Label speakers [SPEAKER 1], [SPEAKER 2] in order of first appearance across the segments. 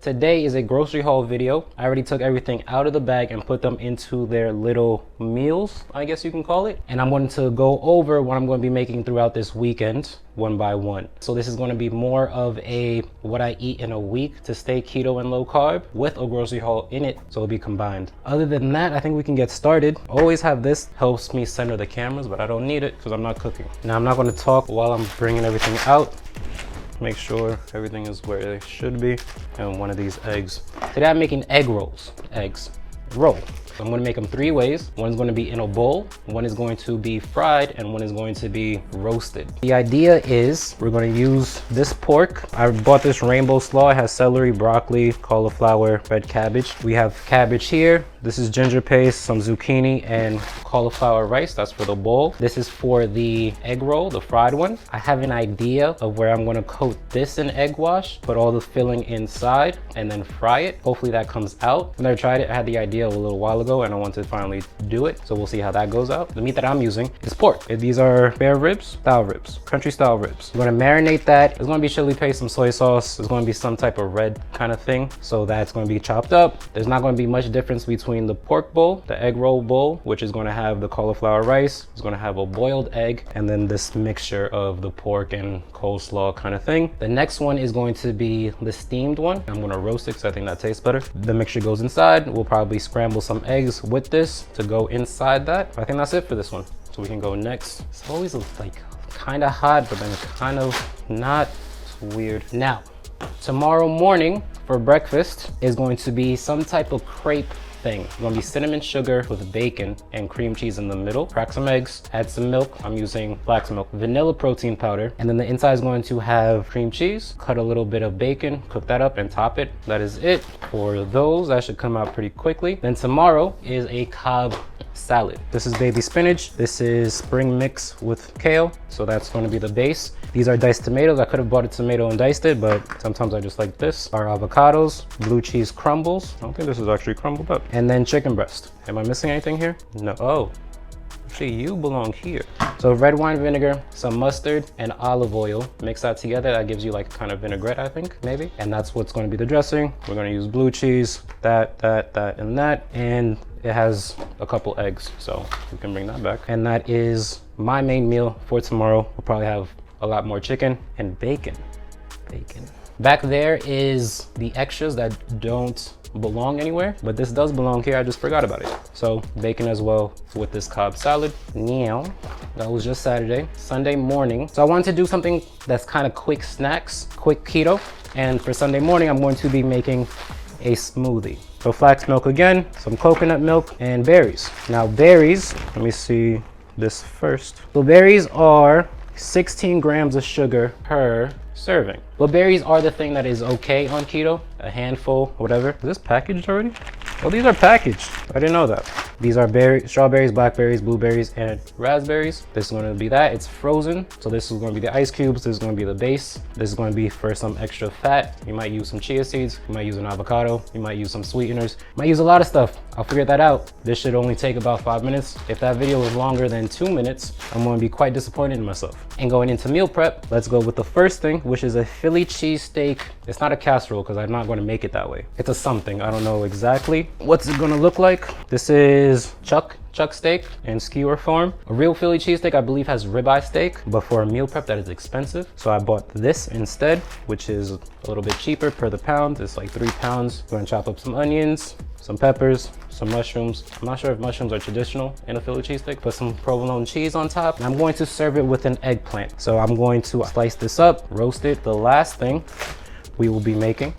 [SPEAKER 1] Today is a grocery haul video. I already took everything out of the bag and put them into their little meals, I guess you can call it. And I'm going to go over what I'm going to be making throughout this weekend, one by one. So this is going to be more of a what I eat in a week to stay keto and low carb with a grocery haul in it, so it'll be combined. Other than that, I think we can get started. Always have this, helps me center the cameras, but I don't need it because I'm not cooking. Now I'm not going to talk while I'm bringing everything out. Make sure everything is where it should be. And one of these eggs. Today I'm making egg rolls. Eggs. Roll. So I'm going to make them 3 ways. One is going to be in a bowl, one is going to be fried, and one is going to be roasted. The idea is we're going to use this pork. I bought this rainbow slaw. It has celery, broccoli, cauliflower, red cabbage. We have cabbage here. This is ginger paste, some zucchini, and cauliflower rice. That's for the bowl. This is for the egg roll, the fried one. I have an idea of where I'm going to coat this in egg wash, put all the filling inside, and then fry it. Hopefully that comes out. I've never tried it. I had the idea a little while ago and I want to finally do it. So we'll see how that goes out. The meat that I'm using is pork. These are spare ribs, style ribs, country style ribs. I'm going to marinate that. There's going to be chili paste, some soy sauce. There's going to be some type of red kind of thing. So that's going to be chopped up. There's not going to be much difference between the pork bowl, the egg roll bowl, which is going to have the cauliflower rice. It's going to have a boiled egg, and then this mixture of the pork and coleslaw kind of thing. The next one is going to be the steamed one. I'm going to roast it because I think that tastes better. The mixture goes inside. We'll probably scramble some eggs with this to go inside that. I think that's it for this one. So we can go next. It's always like kind of hot, but then kind of not. It's weird. Now, tomorrow morning for breakfast is going to be some type of crepe thing. It's gonna be cinnamon sugar with bacon and cream cheese in the middle. Crack some eggs, add some milk. I'm using flax milk, vanilla protein powder, and then the inside is going to have cream cheese. Cut a little bit of bacon, cook that up and top it. That is it for those. That should come out pretty quickly. Then tomorrow is a Cobb salad. This is baby spinach. This is spring mix with kale. So that's going to be the base. These are diced tomatoes. I could have bought a tomato and diced it, but sometimes I just like this. Our avocados, blue cheese crumbles. I don't think this is actually crumbled up. And then chicken breast. Am I missing anything here? No. Oh, actually you belong here. So red wine vinegar, some mustard, and olive oil. Mix that together. That gives you like kind of vinaigrette, I think, maybe. And that's what's going to be the dressing. We're going to use blue cheese, that, and that. And it has a couple eggs, so we can bring that back. And that is my main meal for tomorrow. We'll probably have a lot more chicken and bacon. Back there is the extras that don't belong anywhere, but this does belong here. I just forgot about it. So bacon as well with this Cobb salad. Now, that was just Saturday. Sunday morning. So I wanted to do something that's kind of quick snacks, quick keto. And for Sunday morning, I'm going to be making a smoothie. So flax milk again, some coconut milk, and berries. Now berries, let me see this first. So berries are 16 grams of sugar per serving. But berries are the thing that is okay on keto, a handful, whatever. Is this packaged already? Oh, these are packaged. I didn't know that. These are strawberries, blackberries, blueberries, and raspberries. This is going to be that. It's frozen. So this is going to be the ice cubes. This is going to be the base. This is going to be for some extra fat. You might use some chia seeds. You might use an avocado. You might use some sweeteners. You might use a lot of stuff. I'll figure that out. This should only take about 5 minutes. If that video is longer than 2 minutes, I'm going to be quite disappointed in myself. And going into meal prep, let's go with the first thing, which is a Philly cheesesteak. It's not a casserole because I'm not going to make it that way. It's a something. I don't know exactly. What's it going to look like? This is chuck steak in skewer form. A real Philly cheesesteak, I believe, has ribeye steak, but for a meal prep that is expensive. So I bought this instead, which is a little bit cheaper per the pound. It's like 3 pounds. I'm gonna chop up some onions, some peppers, some mushrooms. I'm not sure if mushrooms are traditional in a Philly cheesesteak. Put some provolone cheese on top. And I'm going to serve it with an eggplant. So I'm going to slice this up, roast it. The last thing we will be making,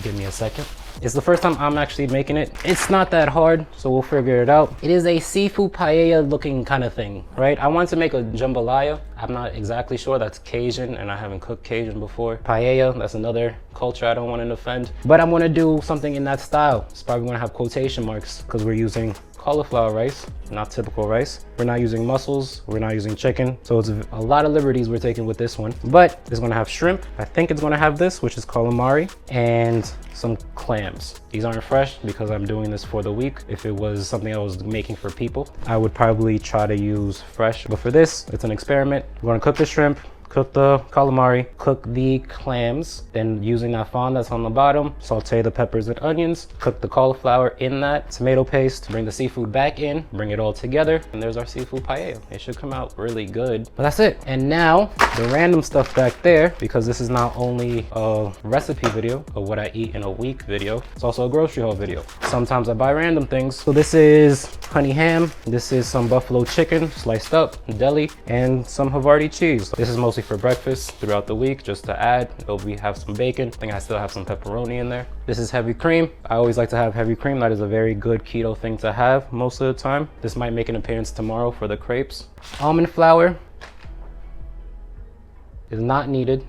[SPEAKER 1] give me a second. It's the first time I'm actually making it. It's not that hard, so we'll figure it out. It is a seafood paella looking kind of thing, right? I want to make a jambalaya. I'm not exactly sure. That's Cajun, and I haven't cooked Cajun before. Paella, that's another culture I don't want to offend. But I'm gonna do something in that style. It's probably gonna have quotation marks because we're using cauliflower rice, not typical rice. We're not using mussels, we're not using chicken. So it's a lot of liberties we're taking with this one. But it's gonna have shrimp. I think it's gonna have this, which is calamari, and some clams. These aren't fresh because I'm doing this for the week. If it was something I was making for people, I would probably try to use fresh. But for this, it's an experiment. We're gonna cook the shrimp, cook the calamari, cook the clams, then using that fond that's on the bottom, saute the peppers and onions, cook the cauliflower in that tomato paste, bring the seafood back in, bring it all together, and there's our seafood paella. It should come out really good, but that's it. And now the random stuff back there, because this is not only a recipe video of what I eat in a week video, it's also a grocery haul video. Sometimes I buy random things. So this is honey ham, this is some buffalo chicken sliced up, deli, and some Havarti cheese. This is mostly for breakfast throughout the week, just to add. We have some bacon. I think I still have some pepperoni in there. This is heavy cream. I always like to have heavy cream. That is a very good keto thing to have most of the time. This might make an appearance tomorrow for the crepes. Almond flour is not needed,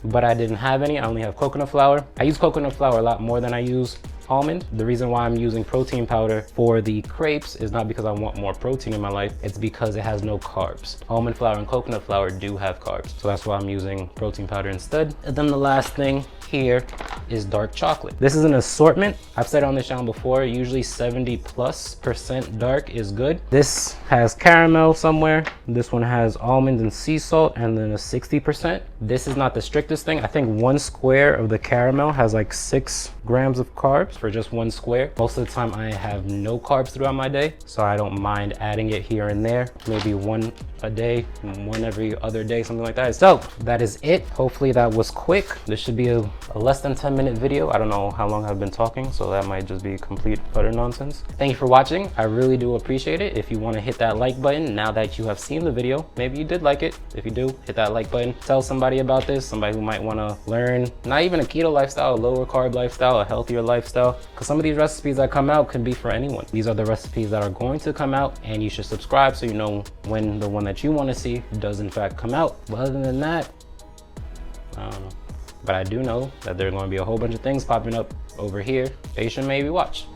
[SPEAKER 1] but I didn't have any. I only have coconut flour. I use coconut flour a lot more than I use almond. The reason why I'm using protein powder for the crepes is not because I want more protein in my life, it's because it has no carbs. Almond flour and coconut flour do have carbs, so that's why I'm using protein powder instead. And then the last thing here is dark chocolate. This is an assortment. I've said on this channel before, usually 70+% dark is good. This has caramel somewhere. This one has almonds and sea salt, and then a 60%. This is not the strictest thing. I think 1 square of the caramel has like 6 grams of carbs for just 1 square. Most of the time I have no carbs throughout my day, so I don't mind adding it here and there. Maybe 1 a day, 1 every other day, something like that. So that is it. Hopefully that was quick. This should be a less than 10-minute video. I don't know how long I've been talking, so that might just be complete utter nonsense. Thank you for watching. I really do appreciate it. If you want to hit that like button now that you have seen the video, maybe you did like it. If you do, hit that like button. Tell somebody about this, somebody who might want to learn not even a keto lifestyle, a lower carb lifestyle, a healthier lifestyle, because some of these recipes that come out can be for anyone. These are the recipes that are going to come out, and you should subscribe so you know when the one that you want to see does in fact come out. But other than that, I don't know. But I do know that there are going to be a whole bunch of things popping up over here that you should maybe watch.